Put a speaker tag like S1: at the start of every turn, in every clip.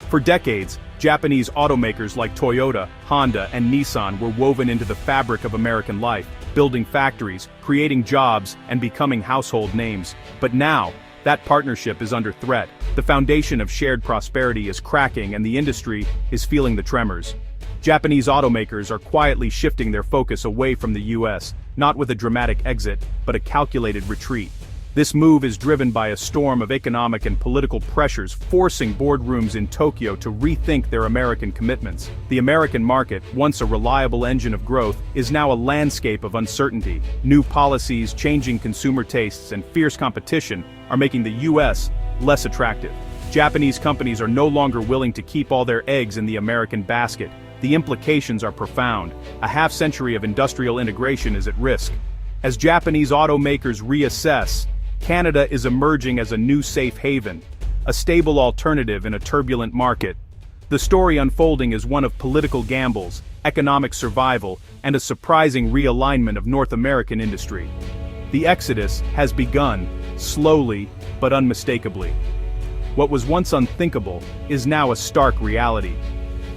S1: For decades, Japanese automakers like Toyota, Honda, and Nissan were woven into the fabric of American life, building factories, creating jobs, and becoming household names. But now, that partnership is under threat. The foundation of shared prosperity is cracking and the industry is feeling the tremors. Japanese automakers are quietly shifting their focus away from the US, not with a dramatic exit, but a calculated retreat. This move is driven by a storm of economic and political pressures forcing boardrooms in Tokyo to rethink their American commitments. The American market, once a reliable engine of growth, is now a landscape of uncertainty. New policies, changing consumer tastes, and fierce competition are making the US less attractive. Japanese companies are no longer willing to keep all their eggs in the American basket. The implications are profound. A half-century of industrial integration is at risk. As Japanese automakers reassess, Canada is emerging as a new safe haven, a stable alternative in a turbulent market. The story unfolding is one of political gambles, economic survival, and a surprising realignment of North American industry. The exodus has begun, slowly but unmistakably. What was once unthinkable is now a stark reality.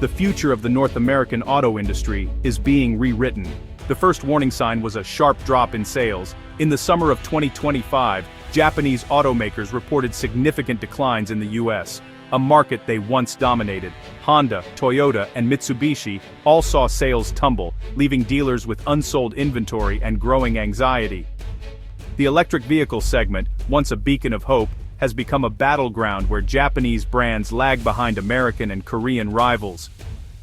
S1: The future of the North American auto industry is being rewritten. The first warning sign was a sharp drop in sales. In the summer of 2025, Japanese automakers reported significant declines in the US, a market they once dominated. Honda, Toyota, and Mitsubishi all saw sales tumble, leaving dealers with unsold inventory and growing anxiety. The electric vehicle segment, once a beacon of hope, has become a battleground where Japanese brands lag behind American and Korean rivals.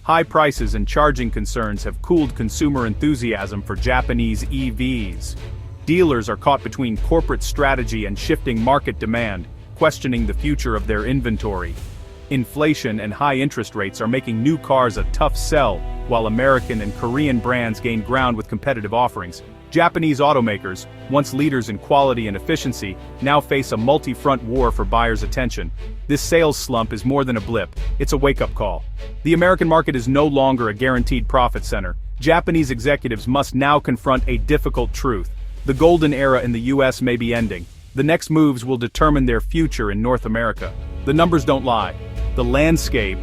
S1: High prices and charging concerns have cooled consumer enthusiasm for Japanese EVs. Dealers are caught between corporate strategy and shifting market demand, questioning the future of their inventory. Inflation and high interest rates are making new cars a tough sell, while American and Korean brands gain ground with competitive offerings. Japanese automakers, once leaders in quality and efficiency, now face a multi-front war for buyers' attention. This sales slump is more than a blip, it's a wake-up call. The American market is no longer a guaranteed profit center. Japanese executives must now confront a difficult truth. The golden era in the US may be ending. The next moves will determine their future in North America. The numbers don't lie. The landscape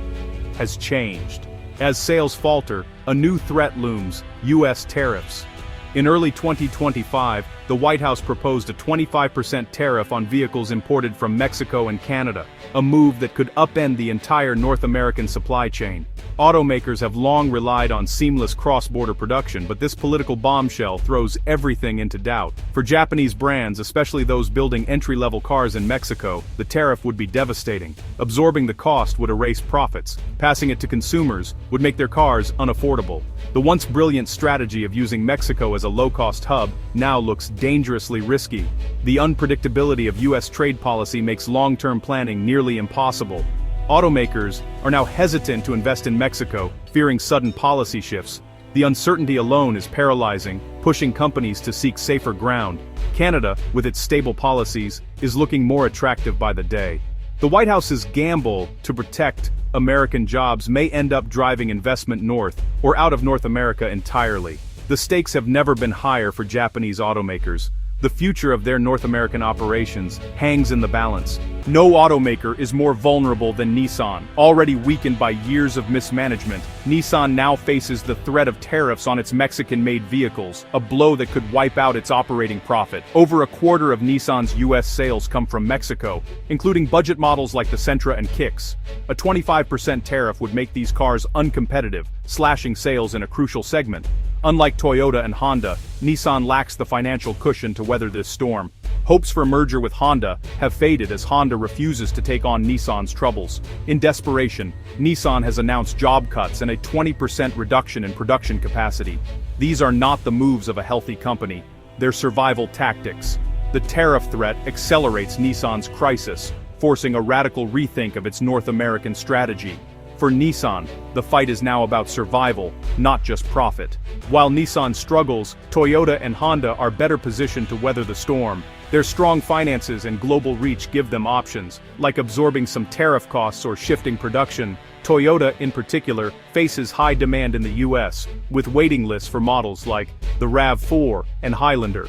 S1: has changed. As sales falter, a new threat looms: US tariffs. In early 2025, the White House proposed a 25% tariff on vehicles imported from Mexico and Canada, a move that could upend the entire North American supply chain. Automakers have long relied on seamless cross-border production, but this political bombshell throws everything into doubt. For Japanese brands, especially those building entry-level cars in Mexico, the tariff would be devastating. Absorbing the cost would erase profits. Passing it to consumers would make their cars unaffordable. The once brilliant strategy of using Mexico as a low-cost hub now looks dangerously risky. The unpredictability of US trade policy makes long-term planning nearly impossible. Automakers are now hesitant to invest in Mexico, fearing sudden policy shifts. The uncertainty alone is paralyzing, pushing companies to seek safer ground. Canada, with its stable policies, is looking more attractive by the day. The White House's gamble to protect American jobs may end up driving investment north or out of North America entirely. The stakes have never been higher for Japanese automakers. The future of their North American operations hangs in the balance. No automaker is more vulnerable than Nissan. Already weakened by years of mismanagement, Nissan now faces the threat of tariffs on its Mexican-made vehicles, a blow that could wipe out its operating profit. Over a quarter of Nissan's US sales come from Mexico, including budget models like the Sentra and Kicks. A 25% tariff would make these cars uncompetitive, slashing sales in a crucial segment. Unlike Toyota and Honda, Nissan lacks the financial cushion to weather this storm. Hopes for a merger with Honda have faded as Honda refuses to take on Nissan's troubles. In desperation, Nissan has announced job cuts and a 20% reduction in production capacity. These are not the moves of a healthy company, they're survival tactics. The tariff threat accelerates Nissan's crisis, forcing a radical rethink of its North American strategy. For Nissan, the fight is now about survival, not just profit. While Nissan struggles, Toyota and Honda are better positioned to weather the storm. Their strong finances and global reach give them options, like absorbing some tariff costs or shifting production. Toyota, in particular, faces high demand in the US, with waiting lists for models like the RAV4 and Highlander.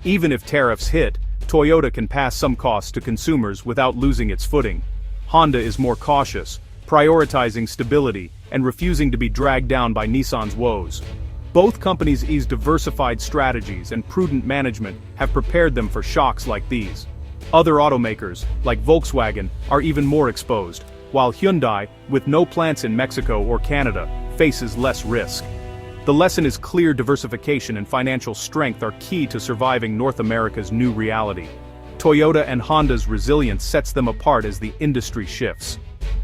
S1: Even if tariffs hit, Toyota can pass some costs to consumers without losing its footing. Honda is more cautious, prioritizing stability and refusing to be dragged down by Nissan's woes. Both companies' diversified strategies and prudent management have prepared them for shocks like these. Other automakers, like Volkswagen, are even more exposed, while Hyundai, with no plants in Mexico or Canada, faces less risk. The lesson is clear: diversification and financial strength are key to surviving North America's new reality. Toyota and Honda's resilience sets them apart as the industry shifts.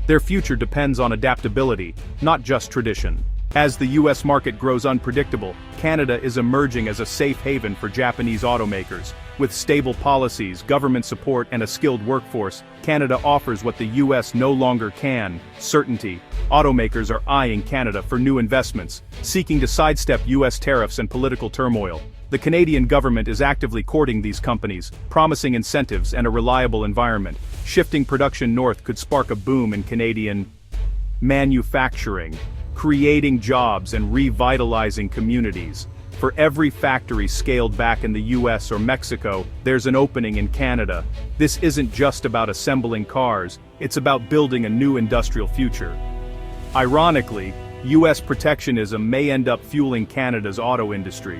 S1: Their future depends on adaptability, not just tradition. As the US market grows unpredictable, Canada is emerging as a safe haven for Japanese automakers. With stable policies, government support, and a skilled workforce, Canada offers what the US no longer can: certainty. Automakers are eyeing Canada for new investments, seeking to sidestep US tariffs and political turmoil. The Canadian government is actively courting these companies, promising incentives and a reliable environment. Shifting production north could spark a boom in Canadian manufacturing, creating jobs and revitalizing communities. For every factory scaled back in the US or Mexico, there's an opening in Canada. This isn't just about assembling cars, it's about building a new industrial future. Ironically, US protectionism may end up fueling Canada's auto industry.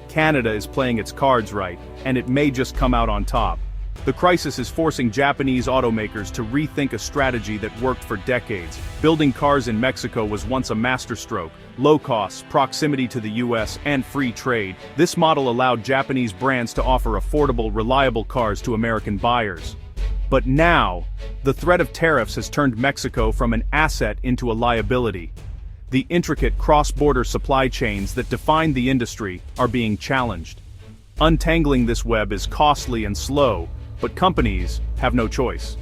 S1: Canada is playing its cards right, and it may just come out on top. The crisis is forcing Japanese automakers to rethink a strategy that worked for decades. Building cars in Mexico was once a masterstroke. Low costs, proximity to the US, and free trade. This model allowed Japanese brands to offer affordable, reliable cars to American buyers. But now, the threat of tariffs has turned Mexico from an asset into a liability. The intricate cross-border supply chains that define the industry are being challenged. Untangling this web is costly and slow, but companies have no choice.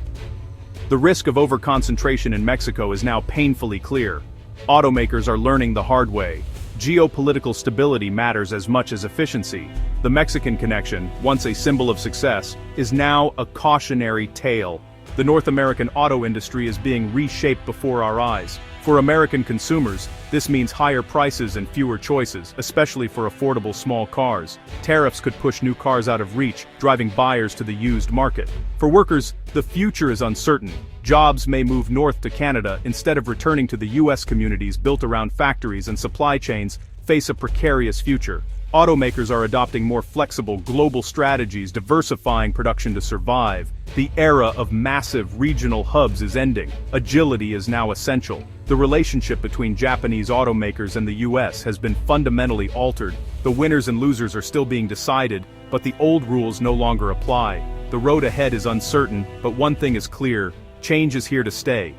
S1: The risk of overconcentration in Mexico is now painfully clear. Automakers are learning the hard way. Geopolitical stability matters as much as efficiency. The Mexican connection, once a symbol of success, is now a cautionary tale. The North American auto industry is being reshaped before our eyes. For American consumers, this means higher prices and fewer choices, especially for affordable small cars. Tariffs could push new cars out of reach, driving buyers to the used market. For workers, the future is uncertain. Jobs may move north to Canada instead of returning to the US. Communities built around factories and supply chains face a precarious future. Automakers are adopting more flexible global strategies, diversifying production to survive. The era of massive regional hubs is ending. Agility is now essential. The relationship between Japanese automakers and the US has been fundamentally altered. The winners and losers are still being decided, but the old rules no longer apply. The road ahead is uncertain, but one thing is clear: change is here to stay.